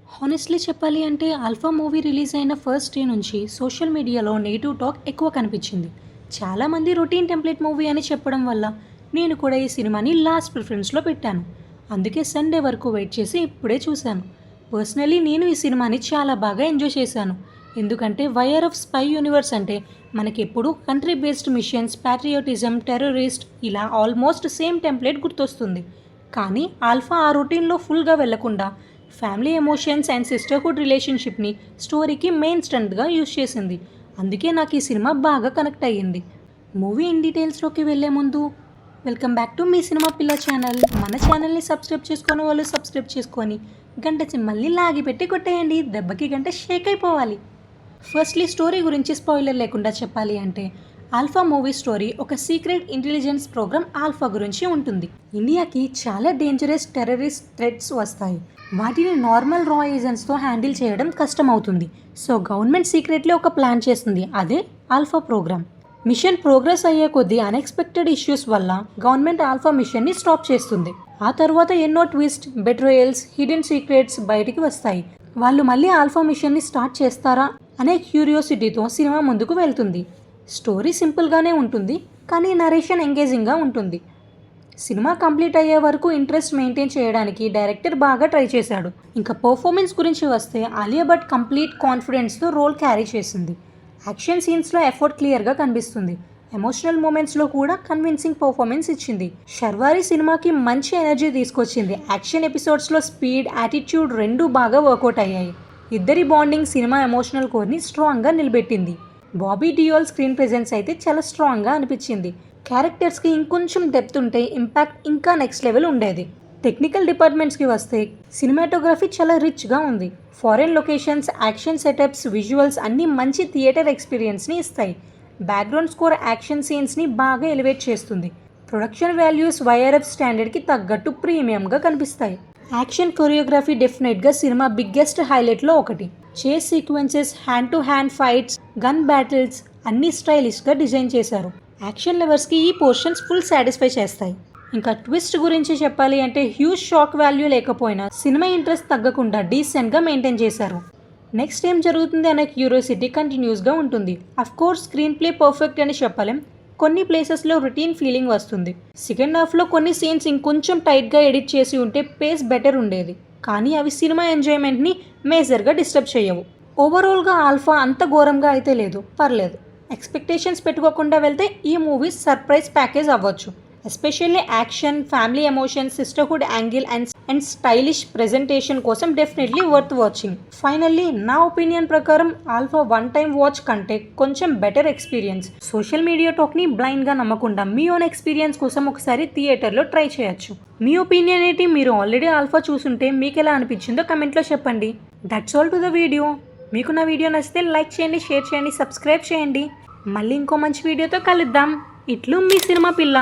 Honestly చెప్పాలి అంటే 'alpha' movie release అయిన ఫస్ట్ డే నుంచి సోషల్ మీడియాలో నెగెటివ్ టాక్ ఎక్కువ కనిపించింది. చాలామంది రొటీన్ టెంప్లేట్ మూవీ అని చెప్పడం వల్ల నేను కూడా ఈ సినిమాని లాస్ట్ ప్రిఫరెన్స్‌లో పెట్టాను. అందుకే సండే వరకు వెయిట్ చేసి ఇప్పుడే చూశాను. పర్సనల్లీ నేను ఈ సినిమాని చాలా బాగా ఎంజాయ్ చేశాను. ఎందుకంటే 'వైర్ ఆఫ్ స్పై యూనివర్స్' అంటే మనకెప్పుడూ కంట్రీ బేస్డ్ మిషన్స్, ప్యాట్రియోటిజం, టెర్రరిస్ట్ ఇలా ఆల్మోస్ట్ సేమ్ టెంప్లేట్ గుర్తొస్తుంది. కానీ 'ఆల్ఫా' ఆ రొటీన్‌లో ఫుల్‌గా వెళ్లకుండా ఫ్యామిలీ ఎమోషన్స్ అండ్ సిస్టర్హుడ్ రిలేషన్షిప్ని స్టోరీకి మెయిన్ స్ట్రెంత్గా యూజ్ చేసింది. అందుకే నాకు ఈ సినిమా బాగా కనెక్ట్ అయ్యింది. మూవీ ఇన్ డీటెయిల్స్లోకి వెళ్ళే ముందు welcome back to me cinema పిల్ల ఛానల్. మన ఛానల్ని సబ్స్క్రైబ్ చేసుకొని వాళ్ళు సబ్స్క్రైబ్ చేసుకొని గంట సింబల్ని లాగి పెట్టి కొట్టేయండి. దెబ్బకి గంట షేక్ అయిపోవాలి. ఫస్ట్లీ స్టోరీ గురించి స్పాయిలర్ లేకుండా చెప్పాలి అంటే 'ఆల్ఫా' మూవీ స్టోరీ ఒక సీక్రెట్ ఇంటెలిజెన్స్ ప్రోగ్రామ్ 'ఆల్ఫా' గురించి ఉంటుంది. ఇండియాకి చాలా డేంజరస్ టెర్రరిస్ట్ థ్రెట్స్ వస్తాయి. వాటిని నార్మల్ రా ఏజెంట్స్తో హ్యాండిల్ చేయడం కష్టమవుతుంది. సో గవర్నమెంట్ సీక్రెట్లీ ఒక ప్లాన్ చేస్తుంది. అదే 'ఆల్ఫా' ప్రోగ్రామ్. మిషన్ ప్రోగ్రెస్ అయ్యే కొద్దీ అన్ఎక్స్పెక్టెడ్ ఇష్యూస్ వల్ల గవర్నమెంట్ 'ఆల్ఫా' మిషన్ని స్టాప్ చేస్తుంది. ఆ తర్వాత ఎన్నో ట్విస్ట్, బెట్రయల్స్, హిడెన్ సీక్రెట్స్ బయటికి వస్తాయి. వాళ్ళు మళ్ళీ 'ఆల్ఫా' మిషన్ని స్టార్ట్ చేస్తారా అనే క్యూరియాసిటీతో సినిమా ముందుకు వెళ్తుంది. స్టోరీ సింపుల్గానే ఉంటుంది, కానీ నరేషన్ ఎంగేజింగ్గా ఉంటుంది. సినిమా కంప్లీట్ అయ్యే వరకు ఇంట్రెస్ట్ మెయింటైన్ చేయడానికి డైరెక్టర్ బాగా ట్రై చేశాడు. ఇంకా పర్ఫార్మెన్స్ గురించి వస్తే ఆలియా భట్ కంప్లీట్ కాన్ఫిడెన్స్తో రోల్ క్యారీ చేసింది. యాక్షన్ సీన్స్లో ఎఫర్ట్ క్లియర్గా కనిపిస్తుంది. ఎమోషనల్ మూమెంట్స్లో కూడా కన్విన్సింగ్ పర్ఫార్మెన్స్ ఇచ్చింది. శర్వారి సినిమాకి మంచి ఎనర్జీ తీసుకొచ్చింది. యాక్షన్ ఎపిసోడ్స్లో స్పీడ్, యాటిట్యూడ్ రెండూ బాగా వర్కౌట్ అయ్యాయి. ఇద్దరి బాండింగ్ సినిమా ఎమోషనల్ కోర్ని స్ట్రాంగ్గా నిలబెట్టింది. బాబీ డియోల్ స్క్రీన్ ప్రెజెన్స్ అయితే చాలా స్ట్రాంగ్గా అనిపించింది. క్యారెక్టర్స్కి ఇంకొంచెం డెప్త్ ఉంటే ఇంపాక్ట్ ఇంకా నెక్స్ట్ లెవెల్ ఉండేది. టెక్నికల్ డిపార్ట్మెంట్స్కి వస్తే సినిమాటోగ్రఫీ చాలా రిచ్గా ఉంది. Foreign locations, action setups, visuals అన్నీ మంచి థియేటర్ ఎక్స్పీరియన్స్ని ఇస్తాయి. బ్యాక్గ్రౌండ్ స్కోర్ యాక్షన్ సీన్స్ని బాగా ఎలివేట్ చేస్తుంది. ప్రొడక్షన్ వాల్యూస్ వైఆర్ఎఫ్ స్టాండర్డ్కి తగ్గట్టు ప్రీమియంగా కనిపిస్తాయి. యాక్షన్ కొరియోగ్రఫీ డెఫినెట్గా సినిమా బిగ్గెస్ట్ హైలైట్లో ఒకటి. చేస్ sequences, hand to hand fights, gun battles అన్నీ స్టైలిష్గా డిజైన్ చేశారు. యాక్షన్ లవర్స్కి ఈ పోర్షన్స్ ఫుల్ సాటిస్ఫై చేస్తాయి. ఇంకా ట్విస్ట్ గురించి చెప్పాలి అంటే హ్యూజ్ షాక్ వాల్యూ లేకపోయినా సినిమా ఇంట్రెస్ట్ తగ్గకుండా డీసెంట్గా మెయింటైన్ చేశారు. నెక్స్ట్ ఏం జరుగుతుంది అనే క్యూరియాసిటీ కంటిన్యూస్గా ఉంటుంది. అఫ్కోర్స్ స్క్రీన్ ప్లే పర్ఫెక్ట్ అని చెప్పలేం. కొన్ని ప్లేసెస్లో రొటీన్ ఫీలింగ్ వస్తుంది. సెకండ్ హాఫ్లో కొన్ని సీన్స్ ఇంకొంచెం టైట్గా ఎడిట్ చేసి ఉంటే పేస్ బెటర్ ఉండేది. కానీ అవి సినిమా ఎంజాయ్మెంట్ని మేజర్గా డిస్టర్బ్ చేయవు. ఓవరాల్గా 'ఆల్ఫా' అంత ఘోరంగా అయితే లేదు, పర్లేదు. ఎక్స్పెక్టేషన్స్ పెట్టుకోకుండా వెళ్తే ఈ మూవీ సర్ప్రైజ్ ప్యాకేజ్ అవ్వచ్చు. Especially action, family emotions, sisterhood angle and stylish presentation కోసం డెఫినెట్లీ వర్త్ వాచింగ్. ఫైనల్లీ నా ఒపీనియన్ ప్రకారం 'ఆల్ఫా' వన్ టైం వాచ్ కంటే కొంచెం బెటర్ ఎక్స్పీరియన్స్. సోషల్ మీడియా టాక్ని బ్లైండ్గా నమ్మకుండా మీ ఓన్ ఎక్స్పీరియన్స్ కోసం ఒకసారి థియేటర్లో ట్రై చేయొచ్చు. మీ ఒపీనియన్ ఏంటి? మీరు ఆల్రెడీ 'ఆల్ఫా' చూసుంటే మీకు ఎలా అనిపించిందో కమెంట్లో చెప్పండి. That's all to the video. మీకు నా వీడియో నచ్చితే లైక్ చేయండి, షేర్ చేయండి, సబ్స్క్రైబ్ చేయండి. మళ్ళీ ఇంకో మంచి వీడియోతో కలుద్దాం. ఇట్లు మీ సినిమా పిల్ల.